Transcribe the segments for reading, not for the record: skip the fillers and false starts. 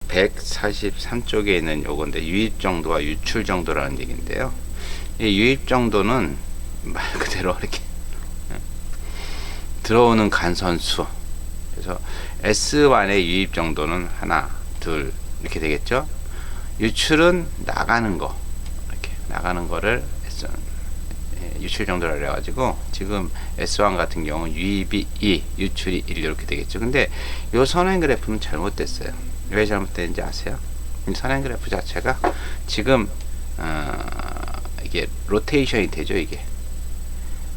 143쪽에 있는 요건데 유입 정도와 유출 정도라는 얘기인데요. 이 유입 정도는 말 그대로 이렇게 들어오는 간선수. 그래서 S1의 유입 정도는 하나, 둘 이렇게 되겠죠. 유출은 나가는 거, 이렇게 나가는 거를 유출 정도라 그래가지고 지금 S1 같은 경우 유입이 2, 유출이 1 이렇게 되겠죠. 근데 이 선행 그래프는 잘못됐어요. 왜 잘못됐는지 아세요? 이 선행 그래프 자체가 지금 이게 로테이션이 되죠. 이게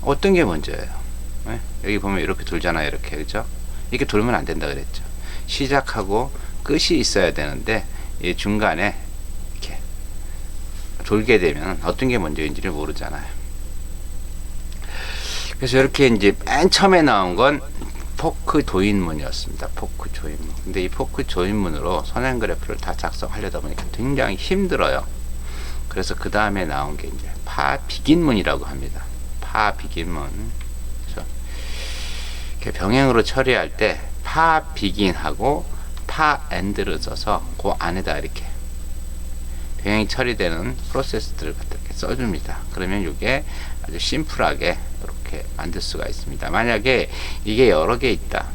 어떤 게 먼저예요? 네? 여기 보면 이렇게 돌잖아요. 이렇게, 그죠? 이렇게 돌면 안 된다 그랬죠. 시작하고 끝이 있어야 되는데 이 중간에 이렇게 돌게 되면 어떤 게 먼저인지를 모르잖아요. 그래서 이렇게 이제 맨 처음에 나온 건 포크 조인문이었습니다. 포크 조인문. 근데 이 포크 조인문으로 선행 그래프를 다 작성하려다 보니까 굉장히 힘들어요. 그래서 그 다음에 나온 게 이제 파 비긴문이라고 합니다. 파 비긴문. 그래서 이렇게 병행으로 처리할 때 파 비긴하고 파 엔드를 써서 그 안에다 이렇게 병행이 처리되는 프로세스들을 갖다 이렇게 써줍니다. 그러면 이게 아주 심플하게 이렇게 만들 수가 있습니다. 만약에 이게 여러 개 있다.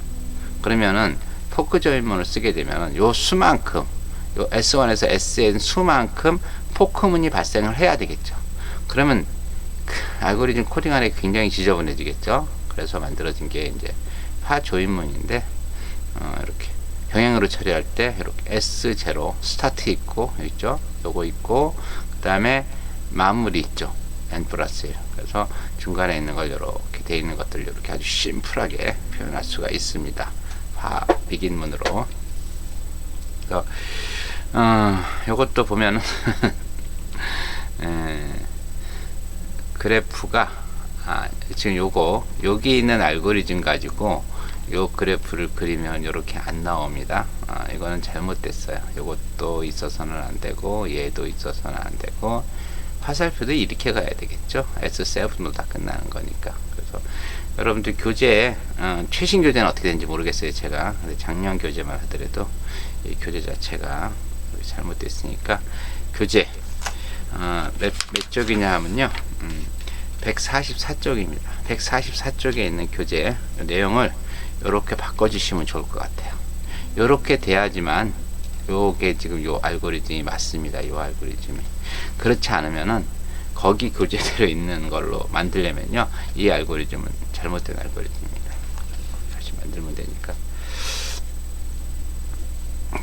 그러면은 포크 조인문을 쓰게 되면 요 수만큼, 요 S1에서 SN 수만큼 포크문이 발생을 해야 되겠죠. 그러면 그 알고리즘 코딩하는 게 굉장히 지저분해지겠죠. 그래서 만들어진 게 이제 파 조인문인데 이렇게 병행으로 처리할 때 이렇게 S0 스타트 있고 있죠. 요거 있고 그 다음에 마무리 있죠. N 플러스 1. 그래서 중간에 있는 걸 이렇게 돼 있는 것들 이렇게 아주 심플하게 표현할 수가 있습니다. 비긴문으로. 그래서 요것도 보면은 그래프가 지금 요거 여기 있는 알고리즘 가지고 요 그래프를 그리면 이렇게 안 나옵니다. 이거는 잘못됐어요. 요것도 있어서는 안 되고 얘도 있어서는 안 되고 화살표도 이렇게 가야 되겠죠. S7로 다 끝나는 거니까. 그래서 여러분들 교재 최신 교재는 어떻게 되는지 모르겠어요. 제가 근데 작년 교재만 하더라도 이 교재 자체가 잘못됐으니까 교재 몇 쪽이냐 하면요 144쪽입니다. 144쪽에 있는 교재 내용을 이렇게 바꿔주시면 좋을 것 같아요. 이렇게 돼야지만 요게 지금 요 알고리즘이 맞습니다. 요 알고리즘이. 그렇지 않으면은 거기 교재대로 있는 걸로 만들려면요 이 알고리즘은 잘못된 알고리즘입니다. 다시 만들면 되니까.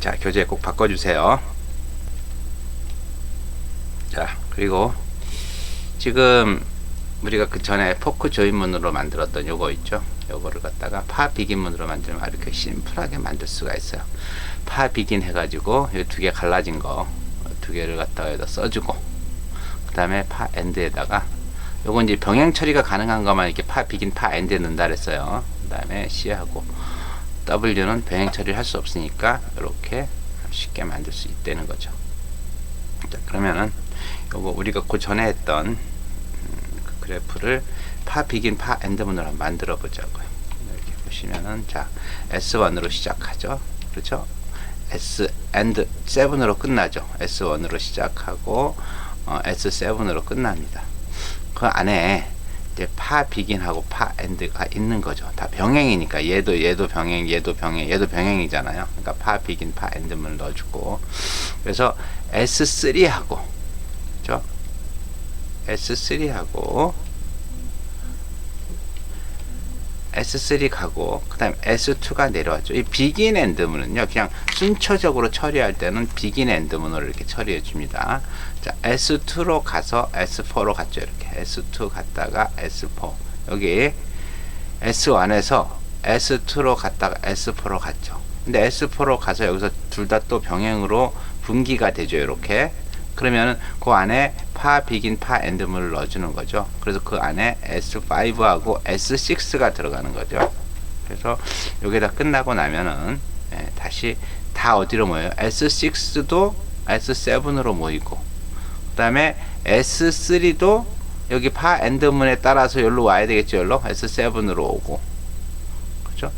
자, 교재 꼭 바꿔주세요. 자, 그리고 지금 우리가 그 전에 포크 조인문으로 만들었던 요거 있죠. 요거를 갖다가 파 비긴문으로 만들면 이렇게 심플하게 만들 수가 있어요. 파 비긴 해가지고 이 두 개 갈라진 거 두 개를 갖다가 여기다 써주고 그 다음에 파 엔드에다가 요거 이제 병행 처리가 가능한 것만 이렇게 파 비긴 파 엔드에 넣는다 그랬어요. 그 다음에 C하고 W는 병행 처리를 할 수 없으니까 이렇게 쉽게 만들 수 있다는 거죠. 자, 그러면은 요거 우리가 그 전에 했던 그 그래프를 파 비긴 파 엔드문으로 만들어 보자고요. 이렇게 보시면은 자 S1으로 시작하죠. 그렇죠? S and 7으로 끝나죠. S1으로 시작하고 S7으로 끝납니다. 그 안에 이제 파 비긴하고 파 엔드가 있는 거죠. 다 병행이니까 얘도 병행, 얘도 병행이잖아요. 그러니까 파 비긴 파 엔드문을 넣어주고 그래서 S3하고 그렇죠? S3하고 S3 가고 그 다음에 S2가 내려왔죠. 이 비긴 엔드문은요 그냥 순차적으로 처리할 때는 비긴 엔드문으로 이렇게 처리해 줍니다. 자, S2로 가서 S4로 갔죠. 이렇게 S2 갔다가 S4 여기 S1에서 S2로 갔다가 S4로 갔죠. 근데 S4로 가서 여기서 둘 다 또 병행으로 분기가 되죠. 이렇게 그러면은 그 안에 파 비긴 파 엔드문을 넣어주는 거죠. 그래서 그 안에 S5하고 S6가 들어가는 거죠. 그래서 여기다 끝나고 나면은 다시 다 어디로 모여요? S6도 S7으로 모이고 그 다음에 S3도 여기 파 엔드문에 따라서 여기로 와야 되겠죠. 여기로 S7으로 오고 그렇죠?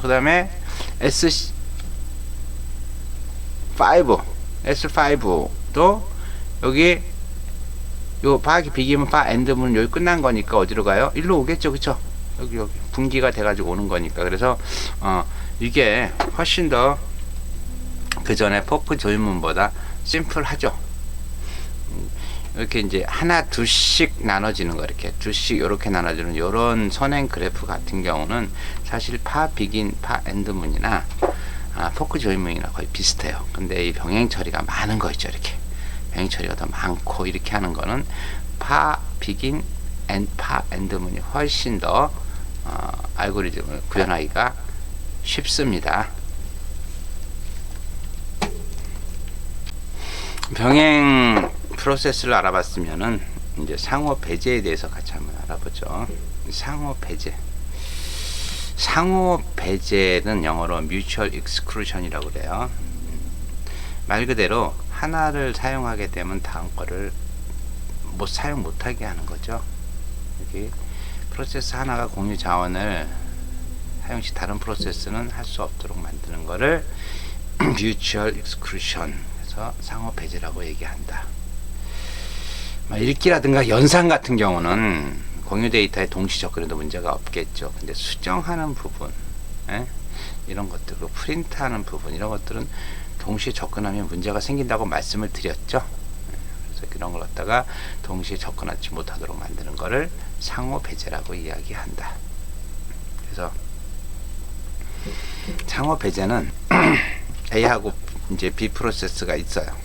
그 다음에 S5도 여기 요 파기 비기면 파 엔드문 여기 끝난 거니까 어디로 가요? 일로 오겠죠, 그쵸? 여기 분기가 돼가지고 오는 거니까. 그래서 이게 훨씬 더 그 전에 포크 조인문보다 심플하죠. 이렇게 이제 하나 둘씩 나눠지는 거, 이렇게 둘씩 이렇게 나눠지는 요런 선행 그래프 같은 경우는 사실 파 비긴 파 엔드문이나 포크 조인문이나 거의 비슷해요. 근데 이 병행 처리가 많은 거 있죠. 이렇게 병행 처리가 더 많고 이렇게 하는 거는 파 비긴 파 엔드문이 훨씬 더 알고리즘을 구현하기가 쉽습니다. 병행 프로세스를 알아봤으면은 이제 상호 배제에 대해서 같이 한번 알아보죠. 상호 배제는 영어로 mutual exclusion이라고 그래요. 말 그대로 하나를 사용하게 되면 다음 거를 사용 못하게 하는 거죠. 여기 프로세스 하나가 공유 자원을 사용 시 다른 프로세스는 할 수 없도록 만드는 거를 mutual exclusion, 그래서 상호 배제라고 얘기한다. 읽기라든가 연산 같은 경우는 공유 데이터의 동시 접근에도 문제가 없겠죠. 근데 수정하는 부분, 이런 것들, 프린트하는 부분, 이런 것들은 동시에 접근하면 문제가 생긴다고 말씀을 드렸죠. 그래서 그런 걸 갖다가 동시에 접근하지 못하도록 만드는 거를 상호 배제라고 이야기한다. 그래서 상호 배제는 A하고 이제 B 프로세스가 있어요.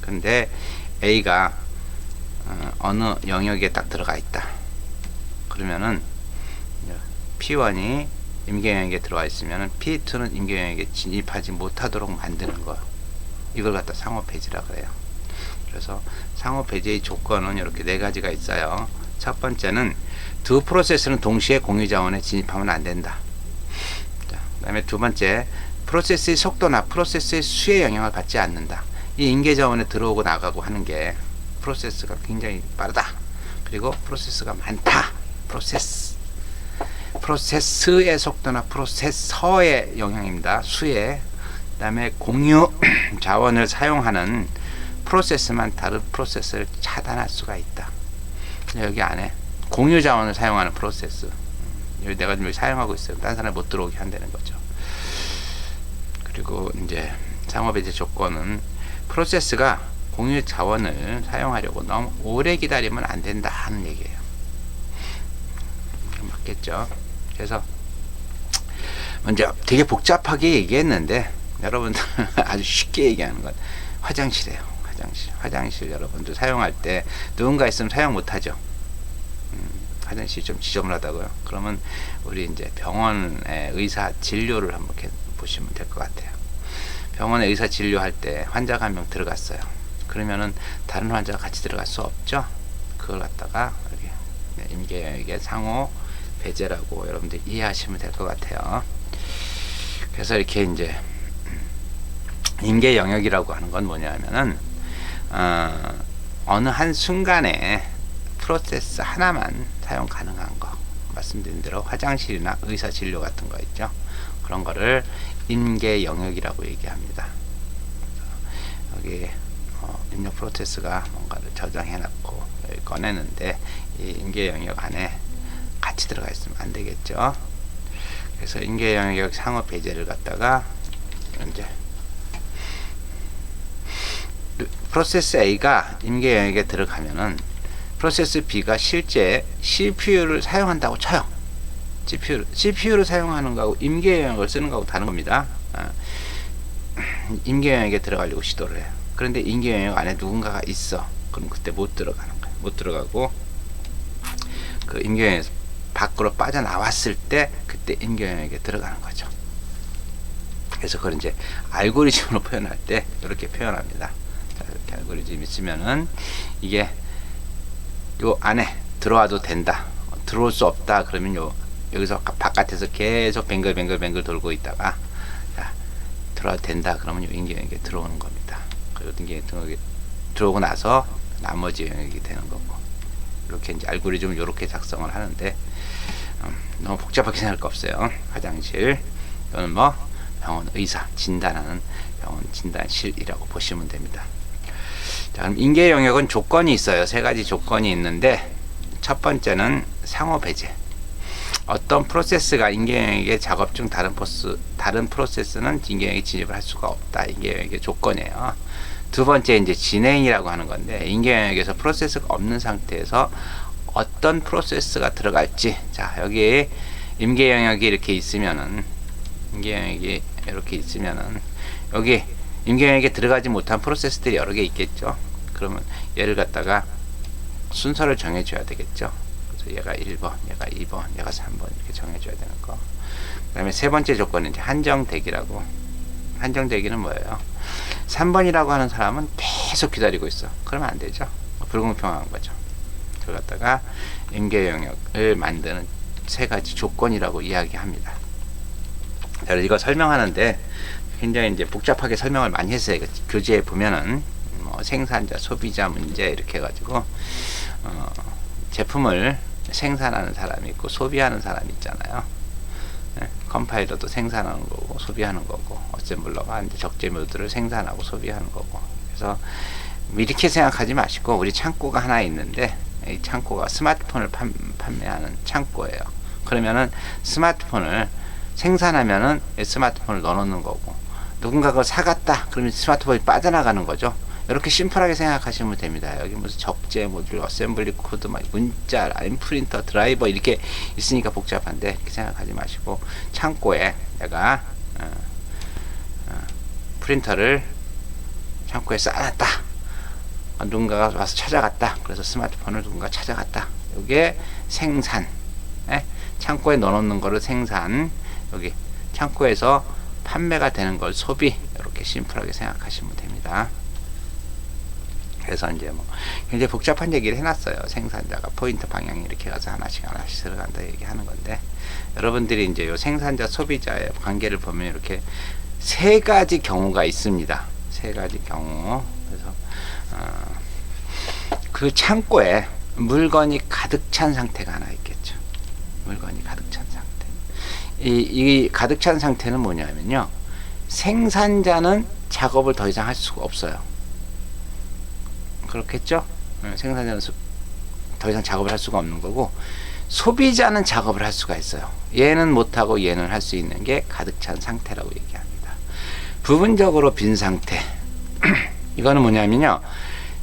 근데 A가 어느 영역에 딱 들어가 있다. 그러면은 P1이 임계 영역에 들어와 있으면은 P2는 임계 영역에 진입하지 못하도록 만드는 거. 이걸 갖다 상호 배제라고 해요. 그래서 상호 배제의 조건은 이렇게 네 가지가 있어요. 첫 번째는 두 프로세스는 동시에 공유 자원에 진입하면 안 된다. 그 다음에 두 번째, 프로세스의 속도나 프로세스의 수에 영향을 받지 않는다. 이 임계 자원에 들어오고 나가고 하는 게 프로세스가 굉장히 빠르다. 그리고 프로세스가 많다. 프로세스의 속도나 프로세서의 영향입니다. 수에. 그 다음에 공유 자원을 사용하는 프로세스만 다른 프로세스를 차단할 수가 있다. 여기 안에 공유 자원을 사용하는 프로세스, 여기 내가 지금 사용하고 있어요. 딴 사람이 못 들어오게 한다는 거죠. 그리고 이제 상호 배제 조건은 프로세스가 공유 자원을 사용하려고 너무 오래 기다리면 안 된다 하는 얘기예요. 맞겠죠? 그래서 먼저 되게 복잡하게 얘기했는데 여러분들 아주 쉽게 얘기하는 건 화장실이에요. 화장실 여러분들 사용할 때 누군가 있으면 사용 못하죠. 화장실이 좀 지저분하다고요. 그러면 우리 이제 병원의 의사 진료를 한번 보시면 될 것 같아요. 병원에 의사 진료할 때 환자가 한 명 들어갔어요. 그러면은 다른 환자가 같이 들어갈 수 없죠. 그걸 갖다가 이렇게 임계영역의 상호 배제라고 여러분들 이해하시면 될 것 같아요. 그래서 이렇게 이제 임계 영역이라고 하는 건 뭐냐면은 어느 한 순간에 프로세스 하나만 사용 가능한 거, 말씀드린 대로 화장실이나 의사 진료 같은 거 있죠. 그런 거를 임계 영역이라고 얘기합니다. 여기 입력 프로세스가 뭔가를 저장해 놨고 여기 꺼내는데 이 임계 영역 안에 같이 들어가 있으면 안 되겠죠. 그래서 임계 영역 상호 배제를 갖다가 이제 프로세스 A가 임계 영역에 들어가면은 프로세스 B가 실제 CPU를 사용한다고 쳐요. CPU를 사용하는 거하고 임계 영역을 쓰는 거하고 다른 겁니다. 임계 영역에 들어가려고 시도를 해요. 그런데 임계 영역 안에 누군가가 있어. 그럼 그때 못 들어가는 거예요. 못 들어가고 그 임계 영역에서 밖으로 빠져나왔을 때 그때 임계 영역에 들어가는 거죠. 그래서 그걸 이제 알고리즘으로 표현할 때 이렇게 표현합니다. 자, 이렇게 알고리즘이 있으면은 이게 요 안에 들어와도 된다, 들어올 수 없다 그러면 여기서 바깥에서 계속 뱅글뱅글 돌고 있다가 자, 들어와도 된다 그러면 요 임계 영역에 들어오는 겁니다. 그리고 임계 영역에 들어오고 나서 나머지 영역이 되는 거고, 이렇게 이제 알고리즘을 이렇게 작성을 하는데 너무 복잡하게 생각할 거 없어요. 화장실 또는 뭐 병원 의사 진단하는 병원 진단실이라고 보시면 됩니다. 자, 그럼 인계 영역은 조건이 있어요. 세 가지 조건이 있는데, 첫 번째는 상호 배제. 어떤 프로세스가 인계 영역의 작업 중 다른 프로세스는 인계 영역에 진입을 할 수가 없다. 인계 영역의 조건이에요. 두 번째 이제 진행이라고 하는 건데, 인계 영역에서 프로세스가 없는 상태에서 어떤 프로세스가 들어갈지. 자, 여기 인계 영역이 이렇게 있으면은, 인계 영역이 이렇게 있으면은, 여기 인계 영역에 들어가지 못한 프로세스들이 여러 개 있겠죠. 그러면 얘를 갖다가 순서를 정해줘야 되겠죠. 그래서 얘가 1번, 얘가 2번, 얘가 3번 이렇게 정해줘야 되는 거. 그 다음에 세 번째 조건은 이제 한정대기라고. 한정대기는 뭐예요? 3번이라고 하는 사람은 계속 기다리고 있어. 그러면 안 되죠. 불공평한 거죠. 그걸 갖다가 인계 영역을 만드는 세 가지 조건이라고 이야기합니다. 자, 이거 설명하는데 굉장히 이제 복잡하게 설명을 많이 했어요. 교재에 보면은 뭐 생산자, 소비자 문제 이렇게 해가지고 제품을 생산하는 사람이 있고 소비하는 사람이 있잖아요. 네? 컴파일러도 생산하는 거고 소비하는 거고, 어셈블러가 이제 적재물들을 생산하고 소비하는 거고. 그래서 이렇게 생각하지 마시고, 우리 창고가 하나 있는데 이 창고가 스마트폰을 판매하는 창고예요. 그러면은 스마트폰을 생산하면은 스마트폰을 넣어놓는 거고, 누군가 그걸 사갔다 그러면 스마트폰이 빠져나가는 거죠. 이렇게 심플하게 생각하시면 됩니다. 여기 무슨 적재 모듈, 어셈블리 코드, 막 문자, 라인 프린터, 드라이버 이렇게 있으니까 복잡한데, 이렇게 생각하지 마시고, 창고에 내가 프린터를 창고에 쌓아놨다. 누군가가 와서 찾아갔다. 그래서 스마트폰을 누군가 찾아갔다. 이게 생산. 창고에 넣어놓는 거를 생산. 여기 창고에서 판매가 되는 걸 소비. 이렇게 심플하게 생각하시면 됩니다. 그래서 이제 뭐 굉장히 복잡한 얘기를 해놨어요. 생산자가 포인트 방향이 이렇게 가서 하나씩 들어간다 얘기하는 건데, 여러분들이 이제 요 생산자 소비자의 관계를 보면 이렇게 세 가지 경우가 있습니다. 세 가지 경우. 그래서 그 창고에 물건이 가득 찬 상태가 하나 있겠죠. 물건이 가득 찬 상태. 이 가득 찬 상태는 뭐냐면요, 생산자는 작업을 더 이상 할 수가 없어요. 그렇겠죠? 생산자는 더 이상 작업을 할 수가 없는 거고, 소비자는 작업을 할 수가 있어요. 얘는 못하고 얘는 할 수 있는 게 가득 찬 상태라고 얘기합니다. 부분적으로 빈 상태. 이거는 뭐냐면요,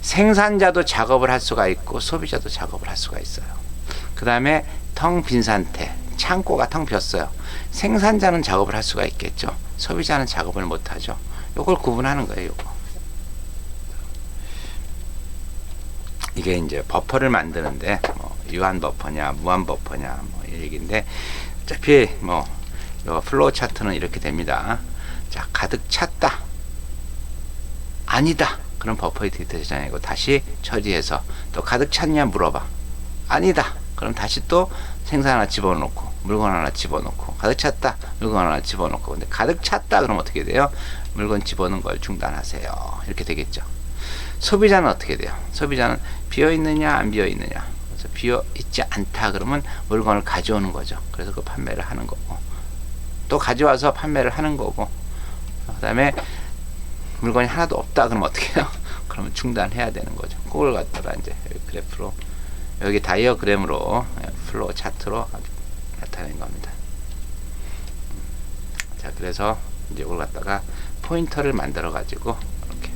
생산자도 작업을 할 수가 있고 소비자도 작업을 할 수가 있어요. 그 다음에 텅 빈 상태. 창고가 텅 비었어요. 생산자는 작업을 할 수가 있겠죠. 소비자는 작업을 못하죠. 요걸 구분하는 거예요. 요거. 이게 이제 버퍼를 만드는데 뭐 유한 버퍼냐 무한 버퍼냐 뭐 이 얘기인데, 어차피 뭐 요 플로우 차트는 이렇게 됩니다. 자, 가득 찼다. 아니다. 그럼 버퍼 디테일이 아니고 다시 처리해서 또 가득 찼냐 물어봐. 아니다. 그럼 다시 또 생산 하나 집어넣고 물건 하나 집어넣고, 가득 찼다. 물건 하나 집어넣고. 근데 가득 찼다 그럼 어떻게 돼요? 물건 집어넣는 걸 중단하세요. 이렇게 되겠죠. 소비자는 어떻게 돼요? 소비자는 비어있느냐 안 비어있느냐. 그래서 비어있지 않다 그러면 물건을 가져오는 거죠. 그래서 그 판매를 하는 거고, 또 가져와서 판매를 하는 거고, 그 다음에 물건이 하나도 없다 그러면 어떻게 해요? 그러면 중단해야 되는 거죠. 그걸 갖다가 이제 여기 그래프로, 여기 다이어그램으로 플로우 차트로 나타낸 겁니다. 자, 그래서 이제 이걸 갖다가 포인터를 만들어 가지고 이렇게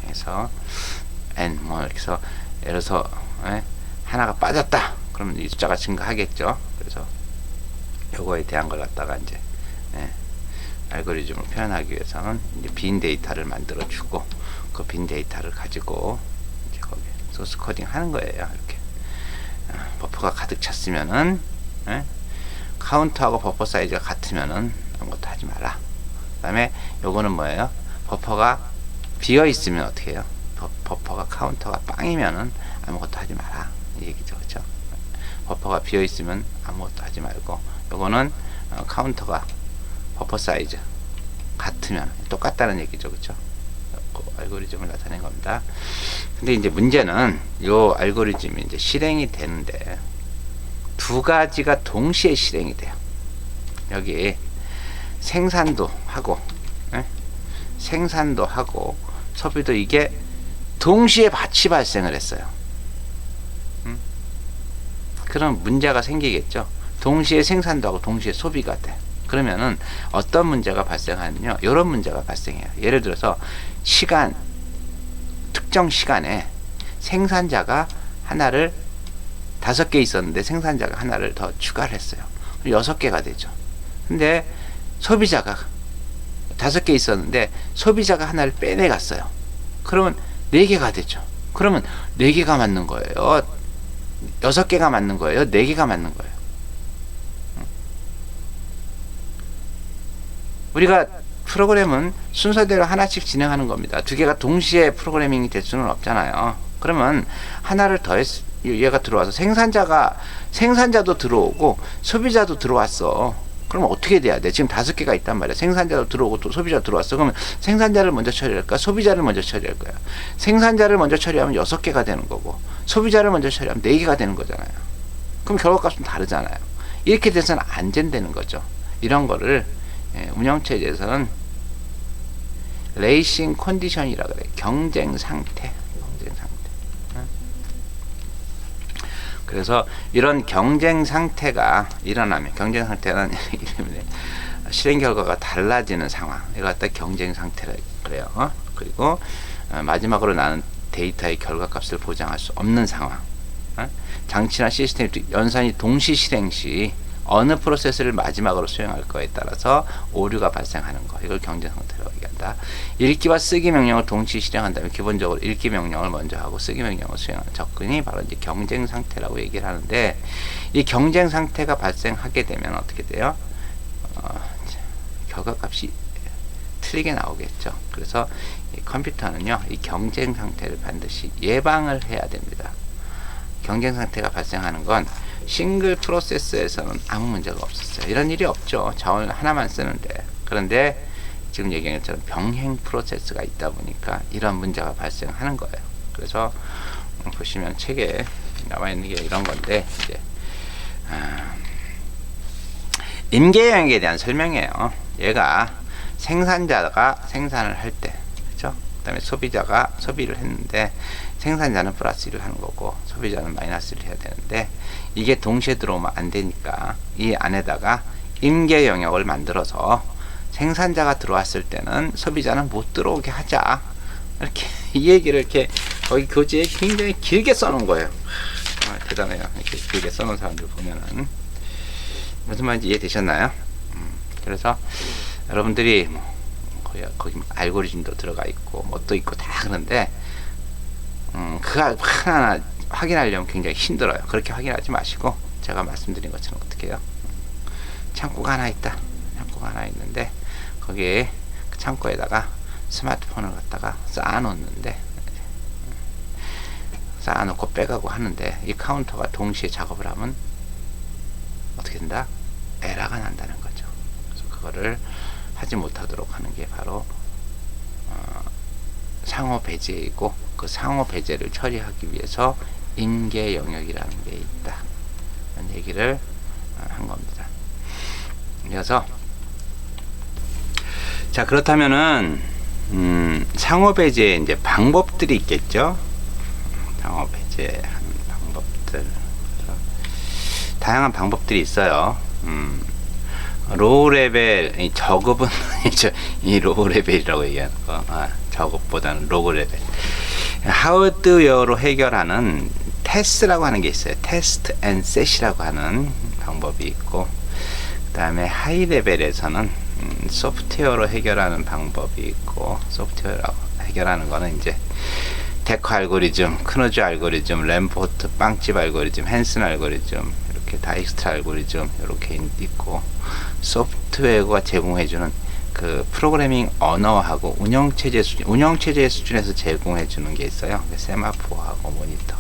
해서 n 뭐 이렇게 해서 예를 들어서 하나가 빠졌다 그러면 이 숫자가 증가하겠죠. 그래서 요거에 대한 걸 갖다가 이제 알고리즘을 표현하기 위해서는 이제 빈 데이터를 만들어 주고, 그 빈 데이터를 가지고 이제 거기 소스 코딩 하는 거예요. 이렇게 버퍼가 가득 찼으면은 카운트하고 버퍼 사이즈가 같으면은 아무것도 하지 마라. 그 다음에 요거는 뭐예요? 버퍼가 비어 있으면 어떻게 해요? 버퍼가 카운터가 빵이면은 아무것도 하지 마라 이 얘기죠. 그렇죠? 버퍼가 비어 있으면 아무것도 하지 말고, 요거는 카운터가 버퍼 사이즈 같으면 똑같다는 얘기죠. 그렇죠? 그 알고리즘을 나타낸 겁니다. 근데 이제 문제는 요 알고리즘이 이제 실행이 되는데 두 가지가 동시에 실행이 돼요. 여기 생산도 하고 생산도 하고 소비도 이게 동시에 같이 발생을 했어요. 그런 문제가 생기겠죠. 동시에 생산도 하고 동시에 소비가 돼. 그러면은 어떤 문제가 발생하면요, 이런 문제가 발생해요. 예를 들어서 특정 시간에 생산자가 하나를 5개 있었는데 생산자가 하나를 더 추가를 했어요. 6개가 되죠. 근데 소비자가 5개 있었는데 소비자가 하나를 빼내갔어요. 그러면 4개가 되죠. 그러면 4개가 맞는 거예요. 6개가 맞는 거예요. 4개가 맞는 거예요. 우리가 프로그램은 순서대로 하나씩 진행하는 겁니다. 2개가 동시에 프로그래밍이 될 수는 없잖아요. 그러면 하나를 얘가 들어와서 생산자도 들어오고 소비자도 들어왔어. 그럼 어떻게 돼야 돼? 지금 5개가 있단 말이야. 생산자도 들어오고 또 소비자도 들어왔어. 그러면 생산자를 먼저 처리할까? 소비자를 먼저 처리할 거야. 생산자를 먼저 처리하면 6개가 되는 거고, 소비자를 먼저 처리하면 4개가 되는 거잖아요. 그럼 결과값은 다르잖아요. 이렇게 돼서는 안 된다는 거죠. 이런 거를 운영체제에서는 레이싱 컨디션이라고 그래요. 경쟁 상태. 그래서 이런 경쟁 상태가 일어나면, 경쟁 상태는 실행 결과가 달라지는 상황, 이거 갖다 경쟁 상태라 그래요. 그리고 마지막으로 나는 데이터의 결과값을 보장할 수 없는 상황, 장치나 시스템이 연산이 동시 실행 시 어느 프로세스를 마지막으로 수행할 거에 따라서 오류가 발생하는 거, 이걸 경쟁 상태라고 얘기한다. 읽기와 쓰기 명령을 동시 실행한다면 기본적으로 읽기 명령을 먼저 하고 쓰기 명령을 수행하는 접근이 바로 이제 경쟁 상태라고 얘기를 하는데, 이 경쟁 상태가 발생하게 되면 어떻게 돼요? 결과값이 틀리게 나오겠죠. 그래서 이 컴퓨터는요, 이 경쟁 상태를 반드시 예방을 해야 됩니다. 경쟁 상태가 발생하는 건 싱글 프로세스에서는 아무 문제가 없었어요. 이런 일이 없죠. 자원을 하나만 쓰는데. 그런데 지금 얘기한 것처럼 병행 프로세스가 있다 보니까 이런 문제가 발생하는 거예요. 그래서 보시면 책에 나와 있는 게 이런 건데, 이제 임계 영역에 대한 설명이에요. 얘가 생산자가 생산을 할 때, 그렇죠? 그다음에 소비자가 소비를 했는데 생산자는 플러스 1을 하는 거고 소비자는 마이너스 1을 해야 되는데, 이게 동시에 들어오면 안 되니까 이 안에다가 임계 영역을 만들어서 생산자가 들어왔을 때는 소비자는 못 들어오게 하자, 이렇게 이 얘기를 이렇게 거기 교재에 굉장히 길게 써놓은 거예요. 대단해요. 이렇게 길게 써놓은 사람들 보면은 무슨 말인지 이해되셨나요? 그래서 여러분들이 거기 알고리즘도 들어가 있고 뭣도 있고 다 그런데 그거 하나하나 확인하려면 굉장히 힘들어요. 그렇게 확인하지 마시고 제가 말씀드린 것처럼 어떻게 해요? 창고가 하나 있다. 창고가 하나 있는데 거기에 그 창고에다가 스마트폰을 갖다가 쌓아놓는데, 쌓아놓고 빼가고 하는데 이 카운터가 동시에 작업을 하면 어떻게 된다? 에러가 난다는 거죠. 그래서 그거를 하지 못하도록 하는 게 바로 상호 배제이고, 그 상호 배제를 처리하기 위해서 임계 영역이라는 게 있다, 이런 얘기를 한 겁니다. 그래서 자, 그렇다면은 상호 배제의 이제 방법들이 있겠죠. 상호 배제하는 방법들, 다양한 방법들이 있어요. 로우 레벨, 저급은 이 로우 레벨이라고 얘기하는 거, 저급보다는 로우 레벨. 하드웨어로 해결하는 테스트라고 하는 게 있어요. 테스트 앤 셋이라고 하는 방법이 있고, 그 다음에 하이 레벨에서는 소프트웨어로 해결하는 방법이 있고, 소프트웨어로 해결하는 거는 이제 데커 알고리즘, 크노즈 알고리즘, 램포트 빵집 알고리즘, 헨슨 알고리즘, 이렇게 다이스트 알고리즘 이렇게 있고, 소프트웨어가 제공해주는 그 프로그래밍 언어하고 운영체제 수준에서 제공해주는 게 있어요. 세마포하고 모니터.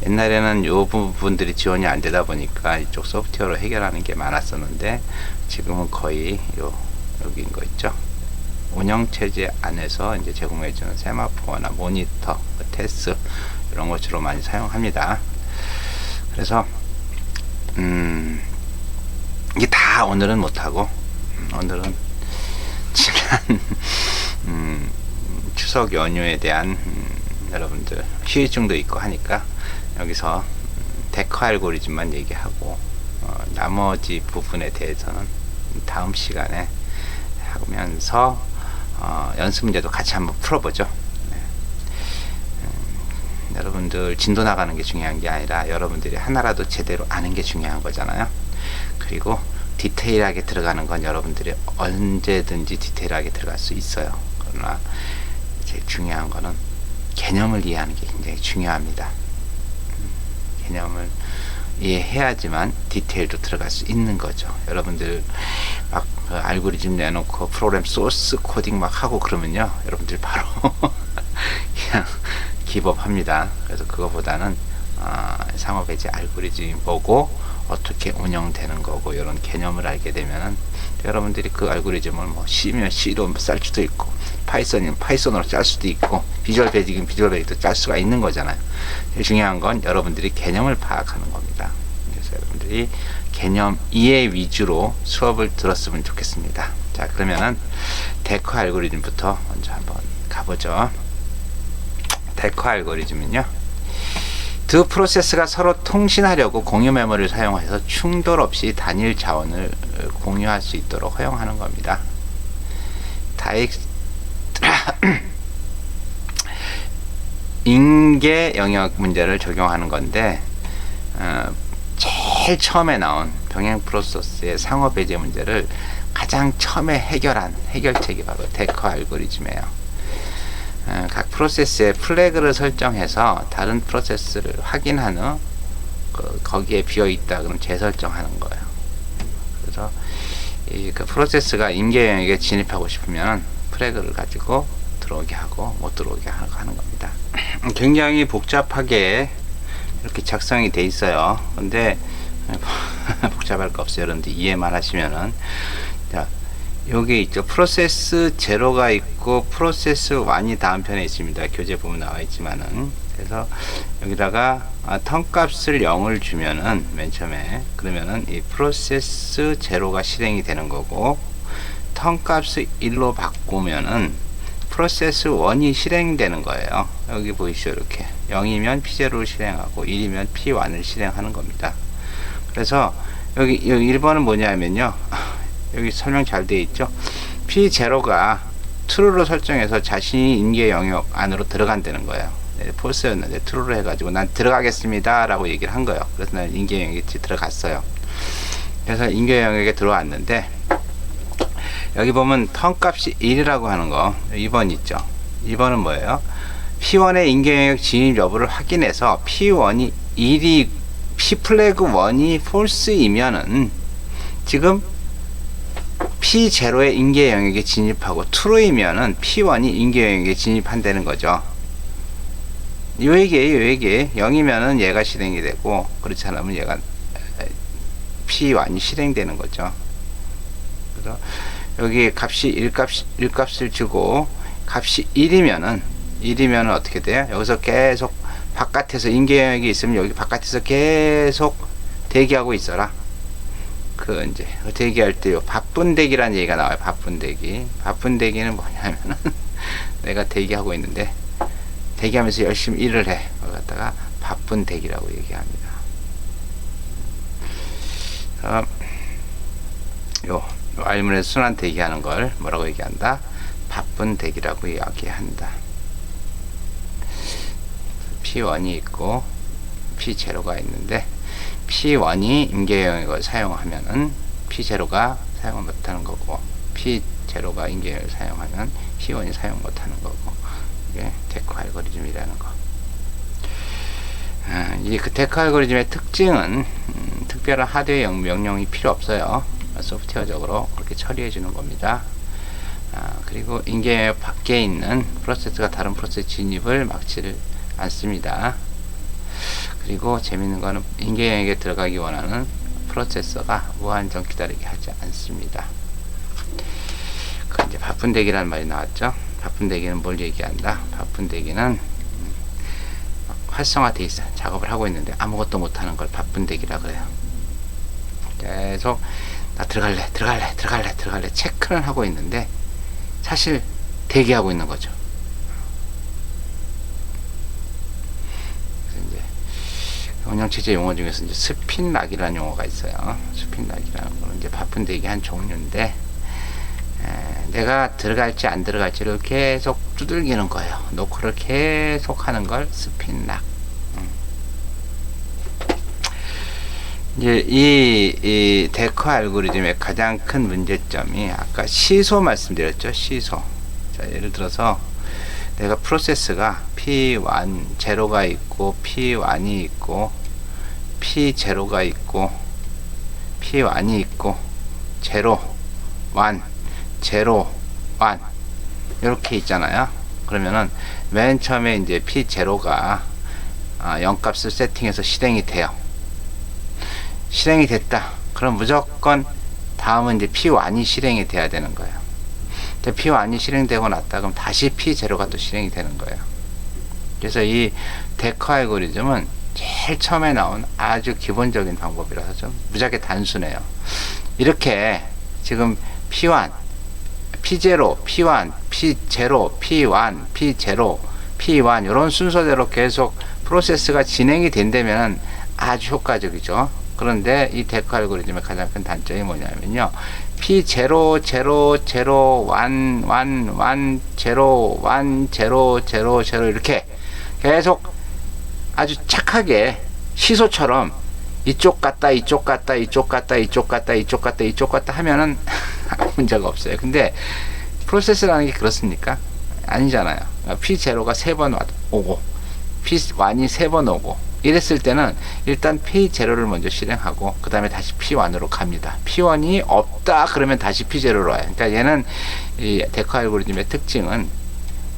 옛날에는 요 부분들이 지원이 안 되다 보니까 이쪽 소프트웨어로 해결하는 게 많았었는데, 지금은 거의 여기인 거 있죠. 운영체제 안에서 이제 제공해주는 세마포나 모니터, 테스트 이런 것 주로 많이 사용합니다. 그래서 이게 다 오늘은 못하고, 오늘은 지난 추석 연휴에 대한 여러분들 휴일증도 있고 하니까 여기서 데커 알고리즘만 얘기하고 나머지 부분에 대해서는 다음 시간에 하면서 연습 문제도 같이 한번 풀어보죠. 네. 여러분들 진도 나가는 게 중요한 게 아니라 여러분들이 하나라도 제대로 아는 게 중요한 거잖아요. 그리고 디테일하게 들어가는 건 여러분들이 언제든지 디테일하게 들어갈 수 있어요. 그러나 제일 중요한 거는 개념을 이해하는 게 굉장히 중요합니다. 개념을 이해해야지만 디테일도 들어갈 수 있는 거죠. 여러분들 막 알고리즘 내놓고 프로그램 소스 코딩 막 하고 그러면요, 여러분들 바로 그냥 기법합니다. 그래서 그거보다는 상호배제 알고리즘 보고 어떻게 운영되는 거고 이런 개념을 알게 되면은 여러분들이 그 알고리즘을 뭐 C면 C로 짤 수도 있고 파이썬이면 파이썬으로 짤 수도 있고 비주얼 베이직이면 비주얼 베이직도 짤 수가 있는 거잖아요. 제일 중요한 건 여러분들이 개념을 파악하는 겁니다. 그래서 여러분들이 개념 이해 위주로 수업을 들었으면 좋겠습니다. 자, 그러면은 데커 알고리즘부터 먼저 한번 가보죠. 데커 알고리즘은요, 두 프로세스가 서로 통신하려고 공유 메모리를 사용해서 충돌 없이 단일 자원을 공유할 수 있도록 허용하는 겁니다. 인계 영역 문제를 적용하는 건데, 제일 처음에 나온 병행 프로세스의 상호 배제 문제를 가장 처음에 해결한 해결책이 바로 데커 알고리즘이에요. 각 프로세스에 플래그를 설정해서 다른 프로세스를 확인한 후 거기에 비어있다 그럼 재설정하는 거예요. 그래서 그 프로세스가 인계 영역에 진입하고 싶으면 플래그를 가지고 들어오게 하고 못 들어오게 하는 겁니다. 굉장히 복잡하게 이렇게 작성이 돼 있어요. 근데 복잡할 거 없어요. 여러분들 이해만 하시면은. 자, 여기 있죠. 프로세스 제로가 있고 프로세스 1이 다음 편에 있습니다. 교재 보면 나와 있지만은. 그래서 여기다가 턴 값을 0을 주면은 맨 처음에 그러면은 이 프로세스 제로가 실행이 되는 거고, 턴 값을 1로 바꾸면은 프로세스 1이 실행되는 거예요. 여기 보이시죠? 이렇게 0이면 P0를 실행하고 1이면 P1을 실행하는 겁니다. 그래서 여기 1번은 뭐냐면요, 여기 설명 잘 되어 있죠. P0가 true로 설정해서 자신이 인계 영역 안으로 들어간다는 거예요. false였는데 true로 해가지고 난 들어가겠습니다 라고 얘기를 한 거예요. 그래서 난 인계 영역에 들어갔어요. 그래서 인계 영역에 들어왔는데, 여기 보면 턴 값이 1이라고 하는 거 2번 있죠. 2번은 뭐예요? P1의 인계 영역 진입 여부를 확인해서 P1이 1이 P 플래그 1이 false이면은 지금 P0의 인계 영역에 진입하고 true이면은 P1이 인계 영역에 진입한다는 거죠. 요 얘기예요. 요 얘기. 0이면은 얘가 실행이 되고, 그렇지 않으면 얘가 P1이 실행되는 거죠. 그래서 여기 값이 1값을 주고 값이 1이면은 어떻게 돼요? 여기서 계속 바깥에서 인계 영역이 있으면 여기 바깥에서 계속 대기하고 있어라. 그 이제 대기할 때 바쁜 대기라는 얘기가 나와요. 바쁜 대기. 바쁜 대기는 뭐냐면은 내가 대기하고 있는데 대기하면서 열심히 일을 해. 그걸 갖다가 바쁜 대기라고 얘기합니다. 요 알문에서 순환 대기하는 걸 뭐라고 얘기한다? 바쁜 대기라고 이야기한다. P1이 있고 P0가 있는데, P1이 인계 영역을 사용하면은 P0가 사용을 못하는 거고, P0가 인계 영역을 사용하면 P1이 사용 못하는 거고, 이게 데커 알고리즘이라는 거. 이 그 데커 알고리즘의 특징은 특별한 하드웨어 명령이 필요 없어요. 소프트웨어적으로 그렇게 처리해 주는 겁니다. 그리고 인계 영역 밖에 있는 프로세스가 다른 프로세스 진입을 막지를 않습니다. 그리고 재밌는 거는 인계 영역에 들어가기 원하는 프로세서가 무한정 기다리게 하지 않습니다. 그 이제 바쁜 대기라는 말이 나왔죠. 바쁜 대기는 뭘 얘기한다? 바쁜 대기는 활성화돼 있어. 작업을 하고 있는데 아무것도 못하는 걸 바쁜 대기라 그래요. 계속 나 들어갈래 체크를 하고 있는데 사실 대기하고 있는 거죠. 그래서 이제 운영체제 용어 중에서 이제 스핀락이라는 용어가 있어요. 스핀락이라는 거는 이제 바쁜 대기 한 종류인데, 내가 들어갈지 안 들어갈지를 계속 두들기는 거예요. 노크를 계속 하는 걸 스핀락. 이제 이 데커 알고리즘의 가장 큰 문제점이 아까 시소 말씀드렸죠. 시소. 자, 예를 들어서 내가 프로세스가 P1 제로가 있고 P1이 있고 P0가 있고 P1이 있고 제로 1 제로 1 이렇게 있잖아요. 그러면은 맨 처음에 이제 P0가 0값을 세팅해서 실행이 돼요. 실행이 됐다. 그럼 무조건 다음은 이제 P1이 실행이 돼야 되는 거예요. P1이 실행되고 났다 그럼 다시 P0가 또 실행이 되는 거예요. 그래서 이 데커 알고리즘은 제일 처음에 나온 아주 기본적인 방법이라서 좀 무지하게 단순해요. 이렇게 지금 P1, P0, P1, P0, P1, P0, P1 이런 순서대로 계속 프로세스가 진행이 된다면 아주 효과적이죠. 그런데 이 데커 알고리즘의 가장 큰 단점이 뭐냐면요. P0, 0, 0, 1, 1, 1, 0, 1, 0, 0, 0 이렇게 계속 아주 착하게 시소처럼 이쪽 갔다 이쪽 갔다 이쪽 갔다 이쪽 갔다 이쪽 갔다 이쪽 갔다 하면은 아무 문제가 없어요. 근데 프로세스라는 게 그렇습니까? 아니잖아요. P0가 3번 오고 P1이 3번 오고 이랬을 때는 일단 P0를 먼저 실행하고 그 다음에 다시 P1으로 갑니다. P1이 없다 그러면 다시 P0로 와요. 그러니까 얘는 이 데커 알고리즘의 특징은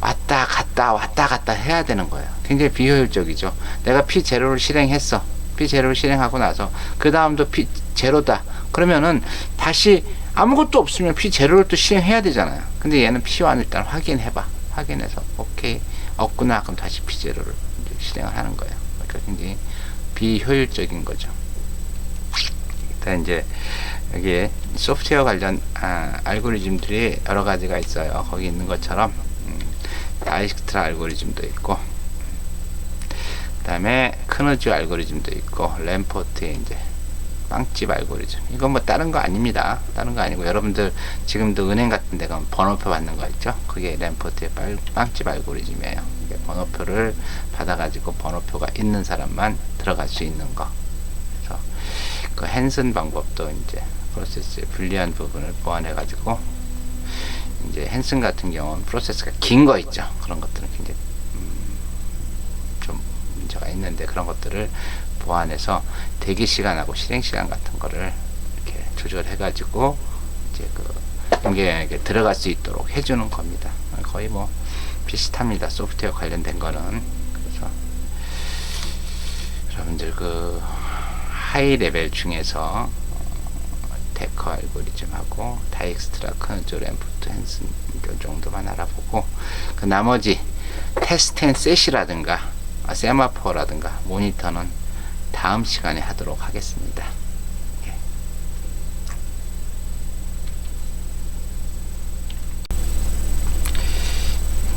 왔다 갔다 해야 되는 거예요. 굉장히 비효율적이죠. 내가 P0를 실행했어. P0를 실행하고 나서 그 다음도 P0다. 그러면은 다시 아무것도 없으면 P0를 또 실행해야 되잖아요. 근데 얘는 P1 일단 확인해봐. 확인해서 오케이 없구나 그럼 다시 P0를 실행을 하는 거예요. 그러니까 굉장히 비효율적인 거죠. 일단 이제 여기에 소프트웨어 관련 알고리즘들이 여러 가지가 있어요. 거기 있는 것처럼 다이스트라 알고리즘도 있고, 그 다음에 크누즈 알고리즘도 있고, 램포트의 이제 빵집 알고리즘. 이건 뭐 다른 거 아닙니다. 다른 거 아니고 여러분들 지금도 은행 같은 데 가면 번호표 받는 거 있죠. 그게 램포트의 빵집 알고리즘이에요. 이게 번호표를 받아가지고 번호표가 있는 사람만 들어갈 수 있는 거. 그래서 그 핸슨 방법도 이제 프로세스의 불리한 부분을 보완해가지고 이제 핸슨 같은 경우는 프로세스가 긴 거 있죠. 그런 것들은 굉장히 좀 문제가 있는데 그런 것들을 보완해서 대기 시간하고 실행 시간 같은 거를 이렇게 조절해가지고 이제 그 연계에 들어갈 수 있도록 해주는 겁니다. 거의 뭐 비슷합니다. 소프트웨어 관련된 거는. 그래서 여러분들 그 하이 레벨 중에서 데커 알고리즘하고 다이엑스트라, 크누즈, 램포트, 핸슨 이 정도만 알아보고 그 나머지 테스트 앤 셋이라든가 세마포라든가 모니터는 다음 시간에 하도록 하겠습니다. 예.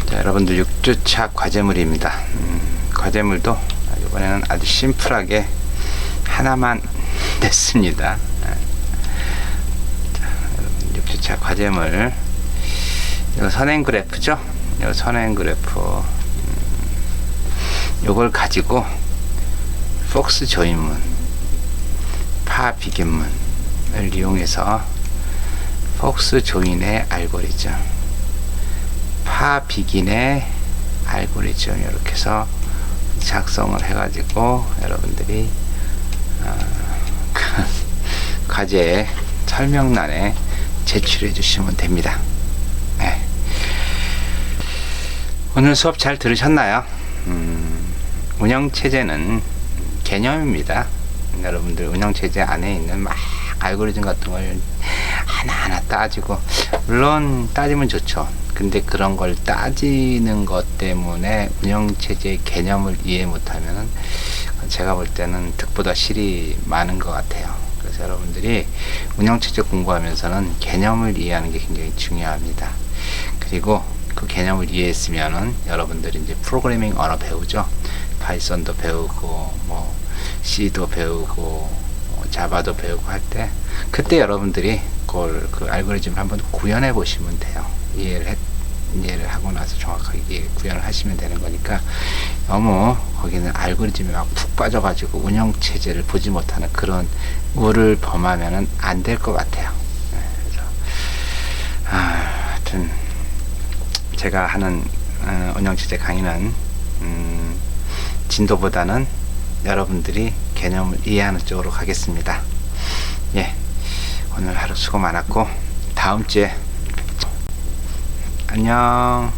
자, 여러분들 6주차 과제물입니다. 과제물도 이번에는 아주 심플하게 하나만 냈습니다. 자, 6주차 과제물, 이거 선행 그래프죠? 이거 선행 그래프, 요걸 가지고 폭스 조인문, 파 비긴문을 이용해서 폭스 조인의 알고리즘, 파 비긴의 알고리즘 이렇게 해서 작성을 해가지고 여러분들이 과제 설명란에 제출해 주시면 됩니다. 네. 오늘 수업 잘 들으셨나요? 운영체제는 개념입니다. 여러분들 운영체제 안에 있는 막 알고리즘 같은 걸 하나하나 따지고, 물론 따지면 좋죠. 근데 그런 걸 따지는 것 때문에 운영체제의 개념을 이해 못하면 제가 볼 때는 득보다 실이 많은 것 같아요. 그래서 여러분들이 운영체제 공부하면서는 개념을 이해하는 게 굉장히 중요합니다. 그리고 그 개념을 이해했으면은 여러분들이 이제 프로그래밍 언어 배우죠. 파이썬도 배우고 뭐 C도 배우고 뭐 자바도 배우고 할 때 그때 여러분들이 그걸 그 알고리즘을 한번 구현해 보시면 돼요. 이해를 하고 나서 정확하게 구현을 하시면 되는 거니까 너무 거기는 알고리즘에 막 푹 빠져가지고 운영체제를 보지 못하는 그런 우를 범하면은 안 될 것 같아요. 그래서 하여튼 제가 하는 운영체제 강의는 진도보다는 여러분들이 개념을 이해하는 쪽으로 가겠습니다. 예, 오늘 하루 수고 많았고 다음 주에 안녕.